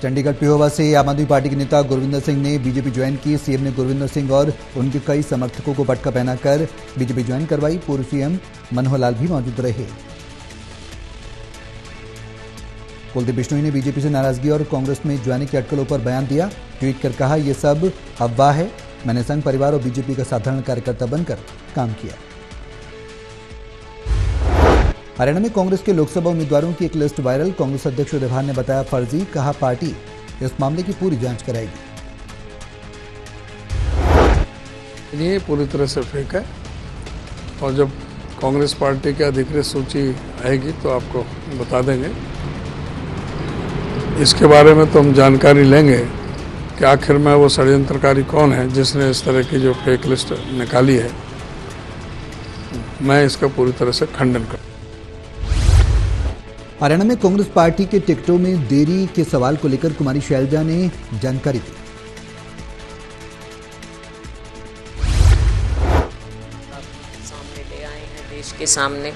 चंडीगढ़ पिहोवा से आम आदमी पार्टी के नेता गुरविंदर सिंह ने बीजेपी ज्वाइन की। सीएम ने गुरविंदर सिंह और उनके कई समर्थकों को पटका पहनाकर बीजेपी ज्वाइन करवाई। पूर्व सीएम मनोहर लाल भी मौजूद रहे। कुलदीप बिश्नोई ने बीजेपी से नाराजगी और कांग्रेस में ज्वाइनिंग की अटकलों पर बयान दिया। ट्वीट कर कहा, यह सब अफवाह है। मैंने संघ परिवार और बीजेपी का साधारण कार्यकर्ता बनकर काम किया। हरियाणा में कांग्रेस के लोकसभा उम्मीदवारों की एक लिस्ट वायरल। कांग्रेस अध्यक्ष उदयभान ने बताया फर्जी। कहा, पार्टी इस मामले की पूरी जांच कराएगी। ये पूरी तरह से फेक है और जब कांग्रेस पार्टी की अधिकृत सूची आएगी तो आपको बता देंगे। इसके बारे में तो हम जानकारी लेंगे कि आखिर में वो षड्यंत्रकारी कौन है जिसने इस तरह की जो फेक लिस्ट निकाली है। मैं इसका पूरी तरह से खंडन करता हूं। हरियाणा में कांग्रेस पार्टी के टिकटों में देरी के सवाल को लेकर कुमारी शैलजा ने जानकारी दी। सामने ले आए हैं देश के सामने,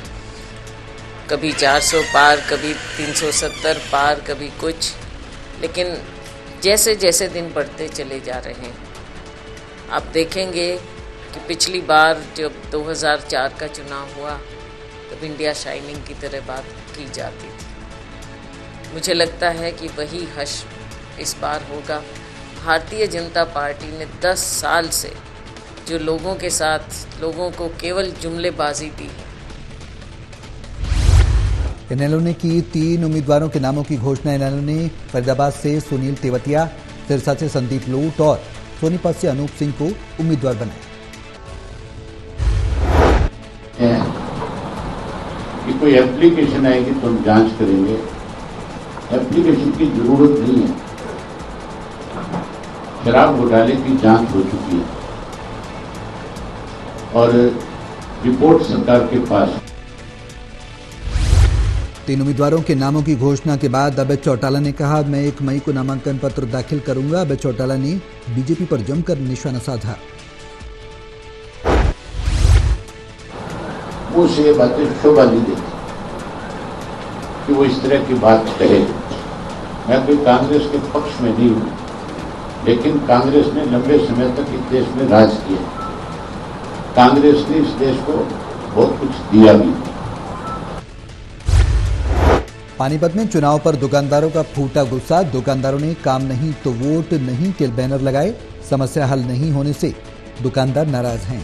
कभी 400 पार, कभी 370 पार, कभी कुछ, लेकिन जैसे जैसे दिन बढ़ते चले जा रहे हैं आप देखेंगे कि पिछली बार जब 2004 का चुनाव हुआ तब इंडिया शाइनिंग की तरह बात की जाती थी। मुझे लगता है कि वही हश इस बार होगा। भारतीय जनता पार्टी ने 10 साल से जो लोगों के साथ लोगों को केवल जुमलेबाजी दी है। इनेलो ने की 3 उम्मीदवारों के नामों की घोषणा। इनेलो ने फरीदाबाद से सुनील तेवतिया, सिरसा से संदीप लोट और सोनीपत से अनूप सिंह को उम्मीदवार बनाया। कि कोई एप्लीकेशन आएगी तो हम जांच करेंगे। एप्लीकेशन की जरूरत नहीं है। शराब घोटाले की जांच हो चुकी है और रिपोर्ट सरकार के पास। 3 उम्मीदवारों के नामों की घोषणा के बाद अभय चौटाला ने कहा, मैं 1 मई को नामांकन पत्र दाखिल करूंगा। अभय चौटाला ने बीजेपी पर जमकर निशाना साधा। वो से ये बातें शोभा नहीं देती कि वो इस तरह की बात कहे। मैं कोई कांग्रेस के पक्ष में नहीं हूं, लेकिन कांग्रेस ने लंबे समय तक इस देश में राज किया। कांग्रेस ने इस देश को बहुत कुछ दिया भी। पानीपत में चुनाव पर दुकानदारों का फूटा गुस्सा। दुकानदारों ने काम नहीं तो वोट नहीं के बैनर लगाए। समस्या हल नहीं होने से दुकानदार नाराज हैं।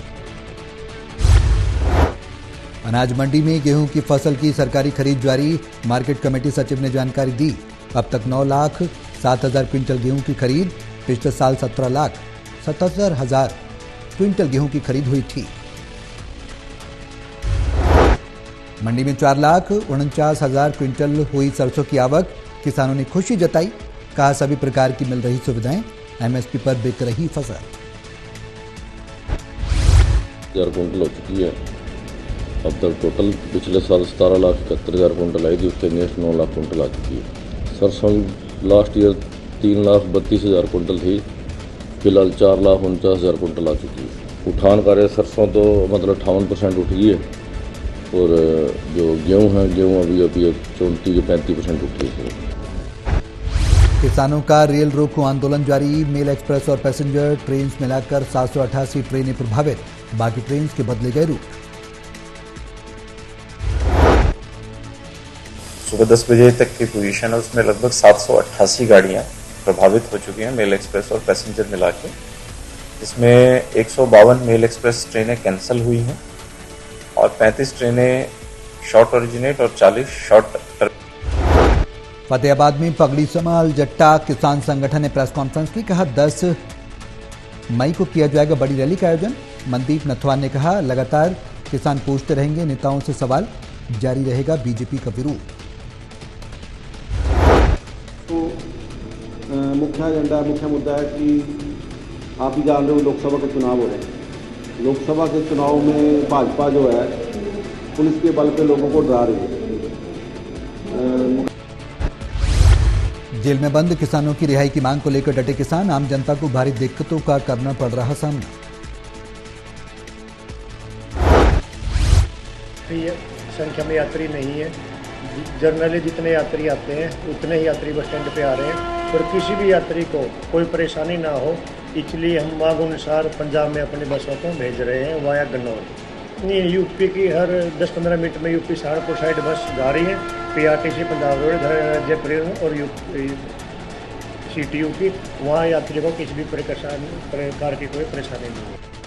अनाज मंडी में गेहूं की फसल की सरकारी खरीद जारी। मार्केट कमेटी सचिव ने जानकारी दी। अब तक 9,07,000 क्विंटल गेहूं की खरीद। पिछले साल 17,77,000 क्विंटल गेहूं की खरीद हुई थी। मंडी में 4,49,000 क्विंटल हुई सरसों की आवक। किसानों ने खुशी जताई। कहा, सभी प्रकार की मिल रही सुविधाएं, एमएसपी पर बिक रही फसल। 1000 क्विंटल हो चुकी है। अब तक टोटल पिछले साल 17,71,000 क्विंटल आई थी, उसके अगेंस्ट 9 लाख क्विंटल आ चुकी है। सरसों लास्ट ईयर 3,32,000 क्विंटल थी, फिलहाल 4,49,000 क्विंटल आ चुकी है। उठान कार्य सरसों तो मतलब 58% उठ गई है और जो गेहूँ है, गेहूँ अभी 34-35% उठी है। किसानों का रेल रोको आंदोलन जारी। मेल एक्सप्रेस और पैसेंजर ट्रेन मिलाकर 788 ट्रेनें प्रभावित। बाकी ट्रेन के बदले गए रूट। सुबह 10 बजे तक की पोजीशन है, उसमें लगभग 788 गाड़ियां प्रभावित हो चुकी हैं मेल एक्सप्रेस और पैसेंजर मिला के। इसमें 152 मेल एक्सप्रेस ट्रेनें कैंसिल हुई हैं और 35 ट्रेनें शॉर्ट ओरिजिनेट और 40 शॉर्ट। फतेहाबाद में पगड़ी समाल जट्टा किसान संगठन ने प्रेस कॉन्फ्रेंस की। कहा, 10 मई को किया जाएगा बड़ी रैली का आयोजन। मनदीप नथवान ने कहा, लगातार किसान पूछते रहेंगे, नेताओं से सवाल जारी रहेगा बीजेपी का विरोध। तो मुख्य मुद्दा है कि आप ही जान रहे हो लोकसभा के चुनाव हो रहे हैं। लोकसभा के चुनाव में भाजपा जो है पुलिस के बल पे लोगों को डरा रही है। जेल में बंद किसानों की रिहाई की मांग को लेकर डटे किसान। आम जनता को भारी दिक्कतों का करना पड़ रहा सामना। संख्या में यात्री नहीं है। जनरली जितने यात्री आते हैं उतने ही यात्री बस स्टैंड पे आ रहे हैं। और किसी भी यात्री को कोई परेशानी ना हो, इसलिए हम मांग अनुसार पंजाब में अपनी बसों को भेज रहे हैं वाया गन्नौर। ये यूपी की हर 10-15 मिनट में यूपी सहारनपुर साइड बस जा रही है, पीआरटीसी पंजाब रोड जयपुर और CTU की, वहाँ यात्री को किसी भी प्रकार की कोई परेशानी नहीं है।